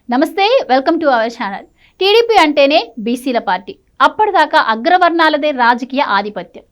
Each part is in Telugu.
నమస్తే, welcome to our channel. TDP అంటేనే బీసీల పార్టీ. అప్పటిదాకా అగ్రవర్ణాలదే రాజకీయ ఆధిపత్యం.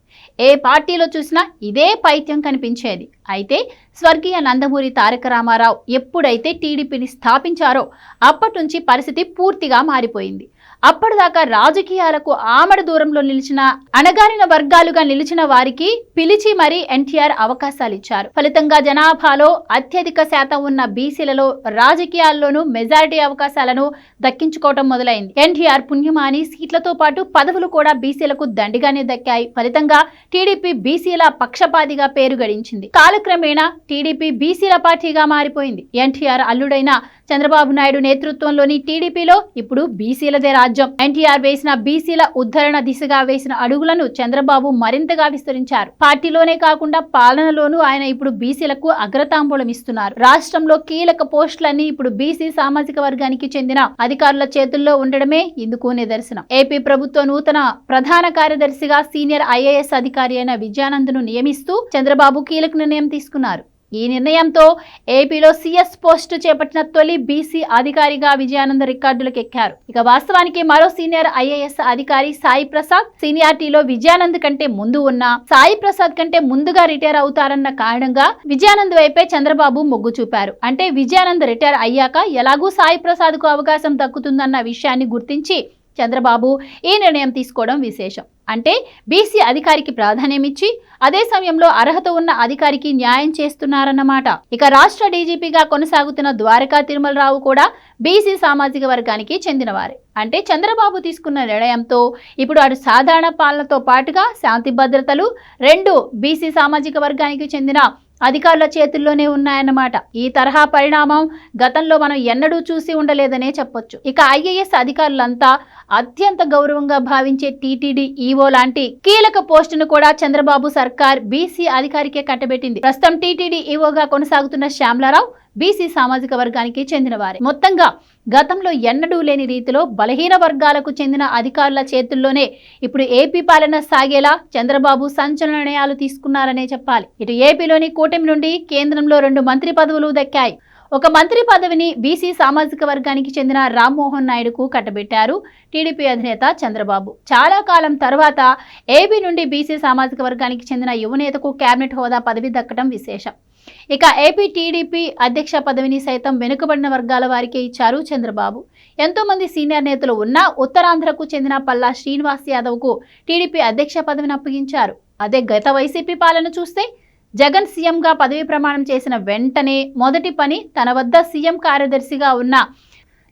ఏ పార్టీలో చూసినా ఇదే పైత్యం కనిపించేది. అయితే స్వర్గీయ నందమూరి తారక రామారావు ఎప్పుడైతే టీడీపీని స్థాపించారో అప్పటి నుంచి పరిస్థితి పూర్తిగా మారిపోయింది. అప్పటిదాకా రాజకీయాలకు ఆమడ దూరంలో నిలిచిన అణగారిన వర్గాలుగా నిలిచిన వారికి పిలిచి మరీ ఎన్టీఆర్ అవకాశాలు ఇచ్చారు. ఫలితంగా జనాభాలో అత్యధిక శాతం ఉన్న బీసీలలో రాజకీయాల్లోనూ మెజారిటీ అవకాశాలను దక్కించుకోవడం మొదలైంది. ఎన్టీఆర్ పుణ్యమాని సీట్లతో పాటు పదవులు కూడా బీసీలకు దండిగానే దక్కాయి. ఫలితంగా టీడీపీ బీసీల పక్షపాతిగా పేరు గడించింది. కాలక్రమేణా టీడీపీ బీసీల పార్టీగా మారిపోయింది. ఎన్టీఆర్ అల్లుడైన చంద్రబాబు నాయుడు నేతృత్వంలోని టీడీపీలో ఇప్పుడు బీసీలదే రాజ్యం. ఎన్టీఆర్ వేసిన బీసీల ఉద్ధరణ దిశగా వేసిన అడుగులను చంద్రబాబు మరింతగా విస్తరించారు. పార్టీలోనే కాకుండా పాలనలోనూ ఆయన ఇప్పుడు బీసీలకు అగ్రతాంబూలం ఇస్తున్నారు. రాష్ట్రంలో కీలక పోస్టులన్నీ ఇప్పుడు బీసీ సామాజిక వర్గానికి చెందిన అధికారుల చేతుల్లో ఉండడమే ఇందుకు నిదర్శనం. ఏపీ ప్రభుత్వ నూతన ప్రధాన కార్యదర్శిగా సీనియర్ ఐఏఎస్ అధికారి అయిన విజయానంద్ను నియమిస్తూ చంద్రబాబు కీలక నిర్ణయం తీసుకున్నారు. ఈ నిర్ణయంతో ఏపీలో సీఎస్ పోస్టు చేపట్టిన తొలి బీసీ అధికారిగా విజయానంద్ రికార్డులకు ఎక్కారు. ఇక వాస్తవానికి మరో సీనియర్ ఐఏఎస్ అధికారి సాయి ప్రసాద్ సీనియారిటీలో విజయానంద్ కంటే ముందు ఉన్న సాయి ప్రసాద్ కంటే ముందుగా రిటైర్ అవుతారన్న కారణంగా విజయానంద్ వైపే చంద్రబాబు మొగ్గు చూపారు. అంటే విజయానంద్ రిటైర్ అయ్యాక ఎలాగూ సాయి ప్రసాద్ కు అవకాశం దక్కుతుందన్న విషయాన్ని గుర్తించి చంద్రబాబు ఈ నిర్ణయం తీసుకోవడం విశేషం. అంటే బీసీ అధికారికి ప్రాధాన్యం ఇచ్చి అదే సమయంలో అర్హత ఉన్న అధికారికి న్యాయం చేస్తున్నారన్నమాట. ఇక రాష్ట్ర డీజీపీగా కొనసాగుతున్న ద్వారకా తిరుమలరావు కూడా బీసీ సామాజిక వర్గానికి చెందినవారే. అంటే చంద్రబాబు తీసుకున్న నిర్ణయంతో ఇప్పుడు అటు సాధారణ పాలనతో పాటుగా శాంతి భద్రతలు రెండు బీసీ సామాజిక వర్గానికి చెందిన అధికారుల చేతుల్లోనే ఉన్నాయన్నమాట. ఈ తరహా పరిణామం గతంలో మనం ఎన్నడూ చూసి ఉండలేదనే చెప్పొచ్చు. ఇక ఐఏఎస్ అధికారులంతా అత్యంత గౌరవంగా భావించే టీటీడీ ఈవో లాంటి కీలక పోస్టును కూడా చంద్రబాబు సర్కార్ బీసీ అధికారికే కట్టబెట్టింది. ప్రస్తుతం టీటీడీ ఈవోగా కొనసాగుతున్న శ్యామలారావు బీసీ సామాజిక వర్గానికి చెందినవారే. మొత్తంగా గతంలో ఎన్నడూ లేని రీతిలో బలహీన వర్గాలకు చెందిన అధికారుల చేతుల్లోనే ఇప్పుడు ఏపీ పాలన సాగేలా చంద్రబాబు సంచలన నిర్ణయాలు తీసుకున్నారనే చెప్పాలి. ఇటు ఏపీలోని కూటమి నుండి కేంద్రంలో 2 మంత్రి పదవులు దక్కాయి. ఒక మంత్రి పదవిని బీసీ సామాజిక వర్గానికి చెందిన రామ్మోహన్ నాయుడుకు కట్టబెట్టారు టీడీపీ అధినేత చంద్రబాబు. చాలా కాలం తర్వాత ఏపీ నుండి బీసీ సామాజిక వర్గానికి చెందిన యువనేతకు కేబినెట్ హోదా పదవి దక్కడం విశేషం. ఇక ఏపీ టీడీపీ అధ్యక్ష పదవిని సైతం వెనుకబడిన వర్గాల వారికే ఇచ్చారు చంద్రబాబు. ఎంతో మంది సీనియర్ నేతలు ఉన్నా ఉత్తరాంధ్రకు చెందిన పల్లా శ్రీనివాస్ యాదవ్కు టీడీపీ అధ్యక్ష పదవిని అప్పగించారు. అదే గత వైసీపీ పాలన చూస్తే జగన్ సీఎంగా పదవి ప్రమాణం చేసిన వెంటనే మొదటి పని తన వద్ద సీఎం కార్యదర్శిగా ఉన్న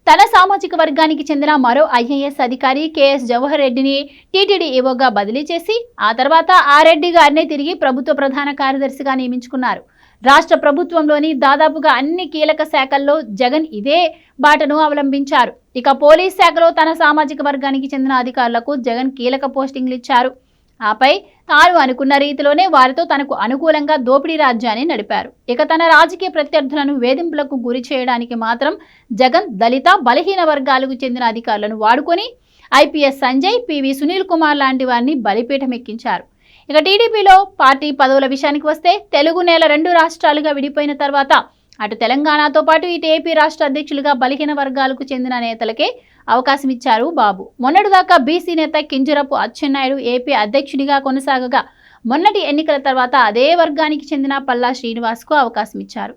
తన సామాజిక వర్గానికి చెందిన మరో ఐఏఎస్ అధికారి కేఎస్ జవహర్ రెడ్డిని టీటీడీ ఈవోగా బదిలీ చేసి ఆ తర్వాత ఆ రెడ్డి గారిని తిరిగి ప్రభుత్వ ప్రధాన కార్యదర్శిగా నియమించుకున్నారు. రాష్ట్ర ప్రభుత్వంలోని దాదాపుగా అన్ని కీలక శాఖల్లో జగన్ ఇదే బాటను అవలంబించారు. ఇక పోలీస్ శాఖలో తన సామాజిక వర్గానికి చెందిన అధికారులకు జగన్ కీలక పోస్టింగ్లు ఇచ్చారు. ఆపై తాను అనుకున్న రీతిలోనే వారితో తనకు అనుకూలంగా దోపిడీ రాజ్యాన్ని నడిపారు. ఇక తన రాజకీయ ప్రత్యర్థులను వేధింపులకు గురి చేయడానికి మాత్రం జగన్ దళిత బలహీన వర్గాలకు చెందిన అధికారులను వాడుకొని ఐపీఎస్ సంజయ్, పివి సునీల్ కుమార్ లాంటి వారిని బలిపీఠం ఎక్కించారు. ఇక టీడీపీలో పార్టీ పదవుల విషయానికి వస్తే తెలుగు నేల 2 రాష్ట్రాలుగా విడిపోయిన తర్వాత అటు తెలంగాణతో పాటు ఇటు ఏపీ రాష్ట్ర అధ్యక్షులుగా బలహీన వర్గాలకు చెందిన నేతలకే అవకాశం ఇచ్చారు బాబు. మొన్నటిదాకా బీసీ నేత కింజరపు అచ్చెన్నాయుడు ఏపీ అధ్యక్షుడిగా కొనసాగగా మొన్నటి ఎన్నికల తర్వాత అదే వర్గానికి చెందిన పల్లా శ్రీనివాస్కు అవకాశం ఇచ్చారు.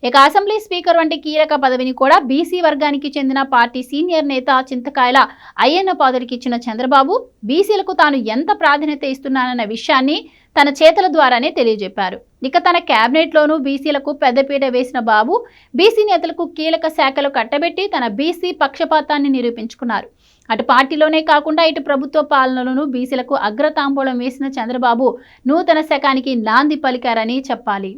ఇక అసెంబ్లీ స్పీకర్ వంటి కీలక పదవిని కూడా బీసీ వర్గానికి చెందిన పార్టీ సీనియర్ నేత చింతకాయల అయ్యన్న పాదుడికి ఇచ్చిన చంద్రబాబు బీసీలకు తాను ఎంత ప్రాధాన్యత ఇస్తున్నానన్న విషయాన్ని తన చేతల ద్వారానే తెలియజెప్పారు. ఇక తన కేబినెట్లోనూ బీసీలకు పెద్దపీట వేసిన బాబు బీసీ నేతలకు కీలక శాఖలు కట్టబెట్టి తన బీసీ పక్షపాతాన్ని నిరూపించుకున్నారు. అటు పార్టీలోనే కాకుండా ఇటు ప్రభుత్వ పాలనలోనూ బీసీలకు అగ్రతాంబూలం వేసిన చంద్రబాబు నూతన శకానికి నాంది పలికారని చెప్పాలి.